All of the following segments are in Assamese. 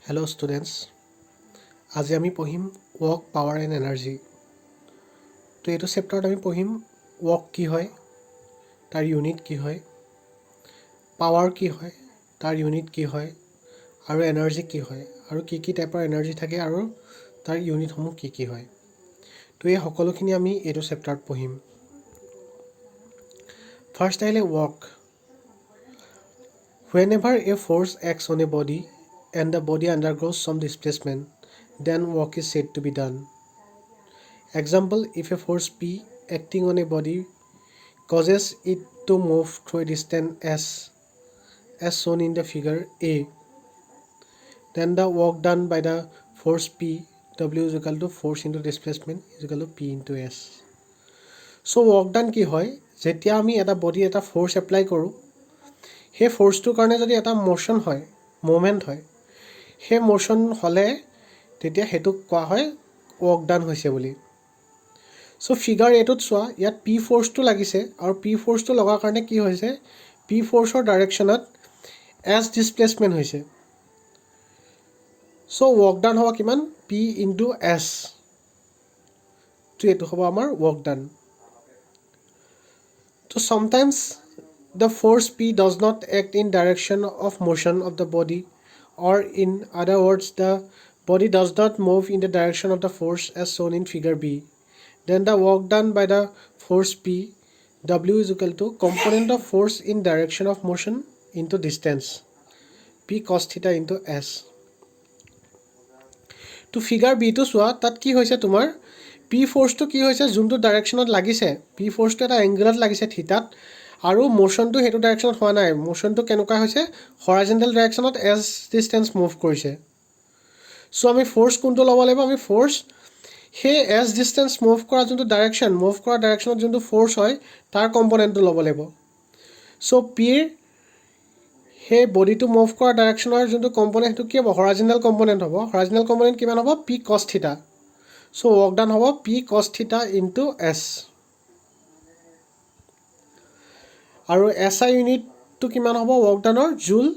Hello students, আজি আমি পঢ়িম work, power and energy. তো এইটো চেপ্টাৰত আমি পঢ়িম work কি হয়, তাৰ ইউনিট কি হয়, power কি হয়, তাৰ ইউনিট কি হয়, আৰু energy কি হয়, আৰু কি টাইপৰ energy থাকে আৰু তাৰ ইউনিটসমূহ কি হয়. তো এই সকলোখিনি আমি এইটো চেপ্টাৰত পঢ়িম. ফাৰ্ষ্ট আহিলে work. Whenever a force acts on a body and the body undergoes some displacement, then work is said to be done. Example, if a force P acting on a body causes it to move through a distance as shown in the figure A, then the work done by the force P, W is equal to force into displacement is equal to P into S. So work done কি হয়, যেতিয়া আমি এটা বডি এটা ফোর্স এপ্লাই কৰোঁ, সেই ফোৰ্সটোৰ কাৰণে যদি এটা মোশন হয়, মুভমেন্ট হয়, সেই মোশন হ'লে তেতিয়া হেতুক কোৱা হয় work done হৈছে বুলি. সো ফিগাৰ এটোত চোৱা, ইয়াত পি ফোৰ্সটো লাগিছে আৰু পি ফোৰ্সটো লগাৰ কাৰণে কি হৈছে, পি ফোৰ্সৰ ডাইৰেকশ্যনত এছ ডিসপ্লেসমেন্ট হৈছে. সো work done হ'ব কিমান, পি ইনটু এছ. তো এইটো হ'ব আমাৰ work done. So sometimes the force P does not act in direction of motion of the body, or in other words the body does not move in the direction of the force as shown in figure B. Then the work done by the force P, W is equal to component of force in direction of motion into distance, P cos theta into S. To figure B to চোৱা, তাত কি হৈছে তোমাৰ পি ফোৰ্সটো কি হৈছে, যোনটো ডাইৰেকশ্যনত লাগিছে, পি ফোৰ্সটো এটা এংগলত লাগিছে থিতাত, আৰু মোশনটো সেইটো ডাইৰেকশ্যনত হোৱা নাই. মোশনটো কেনেকুৱা হৈছে, হৰাইজেণ্টেল ডাইৰেকশ্যনত এছ ডিষ্টেঞ্চ মুভ কৰিছে. সো আমি ফোৰ্স কোনটো ল'ব লাগিব, আমি ফোৰ্স সেই এছ ডিষ্টেঞ্চ মুভ কৰা যোনটো ডাইৰেকশ্যন, মুভ কৰা ডাইৰেকশ্যনত যোনটো ফোৰ্স হয় তাৰ কম্পনেণ্টটো ল'ব লাগিব. সো পিৰ সেই বডিটো মুভ কৰা ডাইৰেকশ্যনৰ যোনটো কম্পনেণ্ট সেইটো কি হ'ব, হৰাইজেণ্টেল কম্পনেণ্ট হ'ব. হৰাইজেণ্টেল কম্পনেণ্ট কিমান হ'ব, P cos theta. So work done হ'ব P cos theta into S. আৰু এছ আই ইউনিটটো কিমান হ'ব ৱৰ্ক ডানৰ, জুল,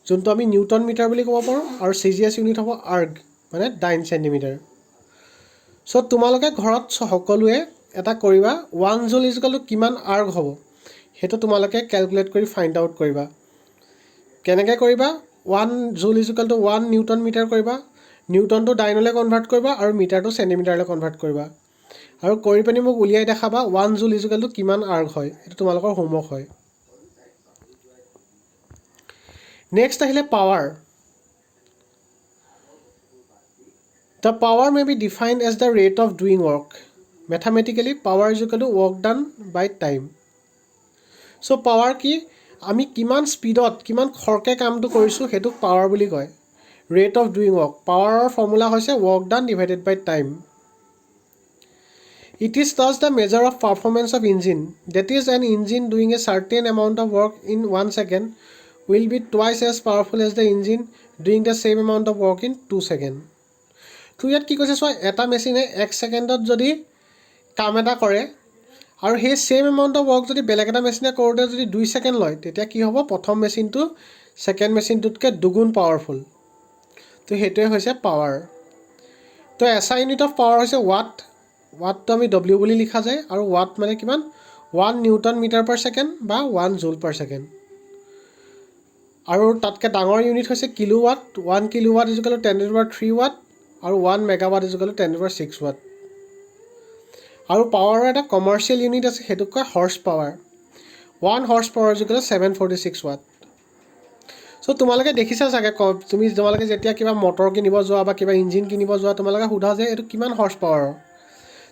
যোনটো আমি নিউটন মিটাৰ বুলি ক'ব পাৰোঁ, আৰু চি জি এছ ইউনিট হ'ব আৰ্গ, মানে 9 চেণ্টিমিটাৰ. চ' তোমালোকে ঘৰত সকলোৱে এটা কৰিবা, 1 জুল ইজ ইকুৱেল টু কিমান আৰ্গ হ'ব, সেইটো তোমালোকে কেলকুলেট কৰি ফাইণ্ড আউট কৰিবা. কেনেকৈ কৰিবা, 1 joule is equal to 1 newton metre কৰিবা, নিউটনটো ডাইনলৈ কনভাৰ্ট কৰিবা আৰু মিটাৰটো চেণ্টিমিটাৰলৈ কনভাৰ্ট কৰিবা, আৰু কৰি পিনি মোক উলিয়াই দেখাবা 1 জুল ইজ ইকুৱেল টু কিমান আৰ্গ হয়. এইটো তোমালোকৰ হোমৱৰ্ক হয়. নেক্সট আহিলে power. The power may be defined as the rate of doing work. Mathematically, power is equal to work done by time. So power কি, আমি কিমান স্পীডত কিমান খৰকৈ কামটো কৰিছোঁ সেইটোক পাৱাৰ বুলি কয়. ৰেট অফ ডুইং ৱৰ্ক, পাৱাৰৰ ফৰ্মুলা হৈছে work done divided by time. It is thus the measure of performance of engine. That is, an engine doing a certain amount of work in 1 second will be twice as powerful as the engine doing the same amount of work in 2 seconds. তো ইয়াত কি কৈছে চোৱা, এটা মেচিনে 1 ছেকেণ্ডত যদি কাম এটা কৰে আৰু সেই ছেইম এমাউণ্ট অফ ৱৰ্ক যদি বেলেগ এটা মেচিনে কৰোঁতে যদি 2 ছেকেণ্ড লয়, তেতিয়া কি হ'ব, প্ৰথম মেচিনটো ছেকেণ্ড মেচিনটোতকৈ দুগুণ পাৱাৰফুল. তো সেইটোৱে হৈছে পাৱাৰ. তো S I unit of power হৈছে ৱাট. ৱাটটো আমি ডব্লিউ বুলি লিখা যায়, আৰু ৱাট মানে কিমান, 1 নিউটন মিটাৰ পাৰ ছেকেণ্ড বা 1 জুল পাৰ ছেকেণ্ড. আৰু তাতকৈ ডাঙৰ ইউনিট হৈছে kilowatt. 1 kilowatt is equal to 10³ watt, আৰু 1 megawatt is equal to 10⁶ watt. আৰু পাৱাৰৰ এটা কমাৰ্চিয়েল ইউনিট আছে, সেইটোক কয় horse power. 1 horse power is equal to 746 watt. So' তোমালোকে দেখিছা চাগে, তোমালোকে যেতিয়া কিবা মটৰ কিনিব যোৱা বা কিবা ইঞ্জিন কিনিব যোৱা, তোমালোকে সোধা যে এইটো কিমান হৰ্চ পাৱাৰৰ.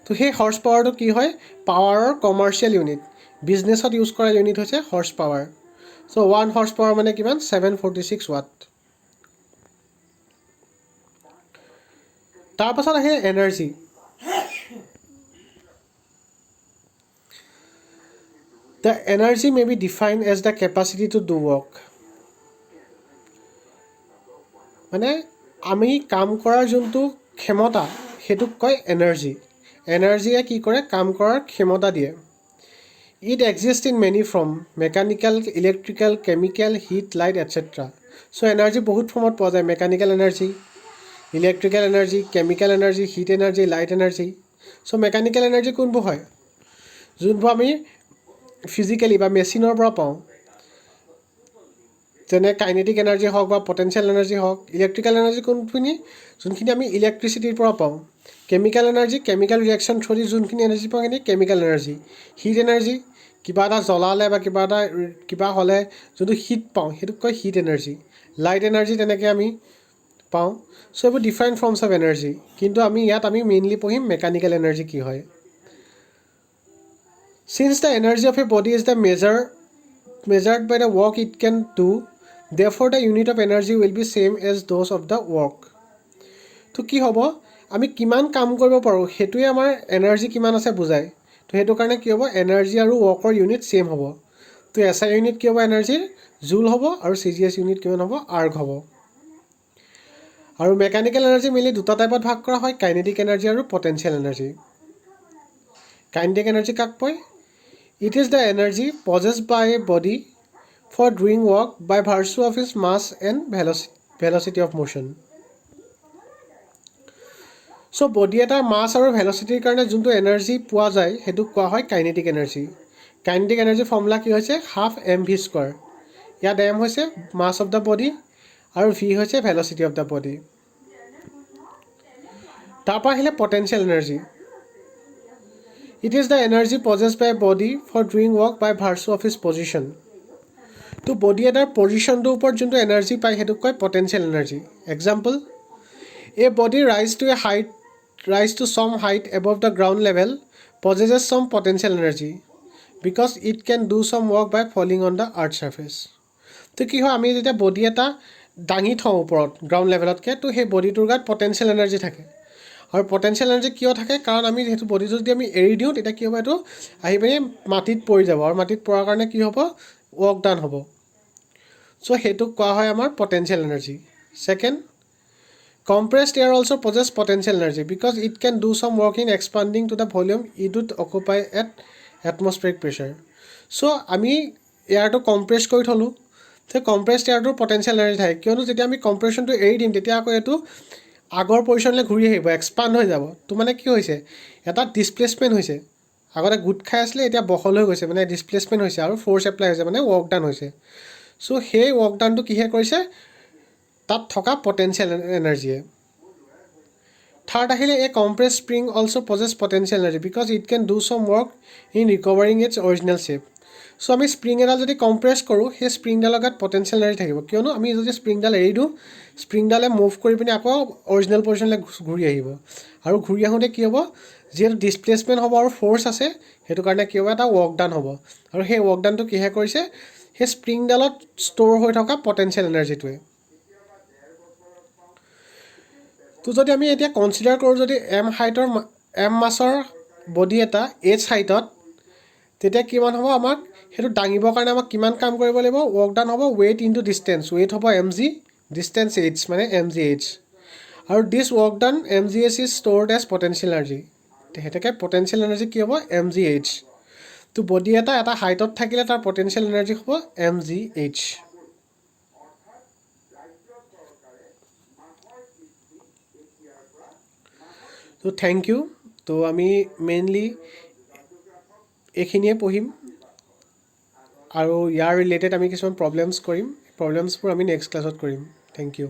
তো সেই হৰ্চ পাৱাৰটো কি হয়, পাৱাৰৰ কমাৰ্চিয়েল ইউনিট, বিজনেছত ইউজ কৰা ইউনিট হৈছে হৰ্চ পাৱাৰ. চ' 1 হৰ্চ পাৱাৰ মানে কিমান, 746 ৱাট. তাৰপাছত আহে energy. The energy may be defined as the capacity to do work. মানে আমি কাম কৰাৰ যোনটো ক্ষমতা সেইটোক কয় এনাৰ্জি. এনাৰ্জিয়ে কি কৰে, কাম কৰাৰ ক্ষমতা দিয়ে. It exists in many forms: mechanical, electrical, chemical, heat, light, etc. So energy বহুত ফৰ্মত পোৱা যায় mechanical energy electrical energy chemical energy heat energy light energy so mechanical energy কোনবোৰ হয় যোনবোৰ আমি ফিজিক্যালি বা মেচিনৰ পৰা পাওঁ যেনে কাইনেটিক এনাৰ্জি হওক বা পটেনচিয়েল এনাৰ্জি হওক ইলেক্ট্ৰিক্যাল এনাৰ্জি কোনখিনি যোনখিনি আমি ইলেক্ট্ৰিচিটিৰ পৰা পাওঁ chemical energy chemical reaction through যোনখিনি এনাৰ্জি পাওঁ সেইখিনি কেমিক্যাল এনাৰ্জি হিট এনাৰ্জি কিবা এটা জ্বলালে বা কিবা হ'লে যোনটো হিট পাওঁ সেইটোক কয় হিট এনাৰ্জি লাইট এনাৰ্জি তেনেকৈ আমি পাওঁ চ' এইবোৰ ডিফাৰেণ্ট ফৰ্মছ অফ এনাৰ্জি কিন্তু ইয়াত আমি মেইনলি পঢ়িম মেকানিক্যাল এনাৰ্জি কি হয় Since the energy of a body is measured by the work it can do, therefore the unit of energy will be same as those of the work. তো কি হ'ব আমি কিমান কাম কৰিব পাৰোঁ সেইটোৱে আমাৰ এনাৰ্জি কিমান আছে বুজায় তো সেইটো কাৰণে কি হ'ব এনাৰ্জি আৰু ৱৰ্কৰ ইউনিট ছেম হ'ব তো SI ইউনিট কি হ'ব এনাৰ্জিৰ জুল হ'ব আৰু CGS ইউনিট কিমান হ'ব আৰ্গ হ'ব আৰু মেকানিক্যাল এনাৰ্জি মেইনলি দুটা টাইপত ভাগ কৰা হয় কাইনেটিক এনাৰ্জি আৰু পটেনচিয়েল এনাৰ্জি কাইনেটিক এনাৰ্জি কাক কয় It is the energy possessed by a body for doing work by virtue of its mass and velocity of motion. So body এটাৰ mass আৰু velocityৰ কাৰণে যোনটো এনাৰ্জি পোৱা যায় সেইটোক কোৱা হয় kinetic energy kinetic energy formula কি হৈছে হাফ mv স্কোৱাৰ ইয়াত m হৈছে mass of the body আৰু v হৈছে velocity of the body তাৰপৰা আহিলে potential energy It is the energy possessed by a body for doing work by virtue of its position. To body এটাৰ পজিশ্যনটোৰ ওপৰত যোনটো এনাৰ্জি পায় সেইটোক কয় potential energy example A body rise to some height above the ground level possesses some potential energy because it can do some work by falling on the earth surface. তো কি হয় আমি যেতিয়া বডি এটা দাঙি থওঁ ওপৰত গ্ৰাউণ্ড লেভেলতকৈ তো সেই বডিটোৰ গাত পটেনচিয়েল এনাৰ্জি থাকে আৰু পটেনচিয়েল এনাৰ্জি কিয় থাকে কাৰণ আমি সেইটো বডিটো যদি আমি এৰি দিওঁ তেতিয়া কি হ'ব এইটো আহি পিনি মাটিত পৰি যাব আৰু মাটিত পৰাৰ কাৰণে কি হ'ব ৱৰ্ক ডান হ'ব চ' সেইটোক কোৱা হয় আমাৰ potential energy second compressed air also possess potential energy because it can do some work in expanding to the volume it would occupy at atmospheric pressure so আমি এয়াৰটো কম্প্ৰেছ কৰি থলোঁ সেই কম্প্ৰেছড এয়াৰটোৰ পটেনচিয়েল এনাৰ্জি থাকে কিয়নো যেতিয়া আমি কম্প্ৰেছনটো এৰি দিম তেতিয়া আকৌ এইটো আগৰ পজিশ্যনলৈ ঘূৰি আহিব এক্সপাণ্ড হৈ যাব তো মানে কি হৈছে এটা ডিছপ্লেচমেণ্ট হৈছে আগতে গোট খাই আছিলে এতিয়া বহল হৈ গৈছে মানে ডিছপ্লেচমেণ্ট হৈছে আৰু ফ'ৰ্চ এপ্লাই হৈছে মানে ৱৰ্ক ডান হৈছে চ' সেই ৱৰ্ক ডানটো কিহে কৰিছে তাত থকা পটেনচিয়েল এনাৰ্জিয়ে থাৰ্ড আহিলে a compress spring also' possess potential energy because it can do some work in recovering its original shape so' আমি স্প্ৰিং এডাল যদি কম্প্ৰেছ কৰোঁ সেই স্প্ৰিংডালৰ গাত পটেনচিয়েল এনাৰ্জি থাকিব কিয়নো আমি যদি স্প্ৰিংডাল এৰি দিওঁ স্প্ৰিংডালে মুভ কৰি পিনি আকৌ অৰিজিনেল পজিশ্যনলৈ ঘূৰি আহিব আৰু ঘূৰি আহোঁতে কি হ'ব যিহেতু ডিছপ্লেচমেণ্ট হ'ব আৰু ফ'ৰ্চ আছে সেইটো কাৰণে কি হ'ব এটা ৱৰ্ক ডান হ'ব আৰু সেই ৱৰ্ক ডানটো কিহে কৰিছে সেই স্প্ৰিংডালত ষ্ট'ৰ হৈ থকা পটেনচিয়েল এনাৰ্জিটোৱে তো যদি আমি এতিয়া কনচিডাৰ কৰোঁ যদি এম মাছৰ বডি এটা এইচ হাইটত তেতিয়া কিমান হ'ব আমাক সেইটো দাঙিবৰ কাৰণে আমাক কিমান কাম কৰিব লাগিব ৱৰ্ক ডান হ'ব ৱেইট ইনটু ডিষ্টেঞ্চ ৱেইট হ'ব mg ডিষ্টেঞ্চ এইচ মানে mgh আৰু this work done mgh is stored as potential energy তেহেঁতেকে পটেনচিয়েল এনাৰ্জি কি হ'ব mgh তো বডি এটা হাইটত থাকিলে তাৰ পটেনচিয়েল এনাৰ্জি হ'ব mgh তো থেংক ইউ তো আমি মেইনলি এইখিনিয়ে পঢ়িম আৰু ইয়াৰ ৰিলেটেড আমি কিছুমান প্ৰব্লেমছবোৰ আমি নেক্সট ক্লাছত কৰিম থেংক ইউ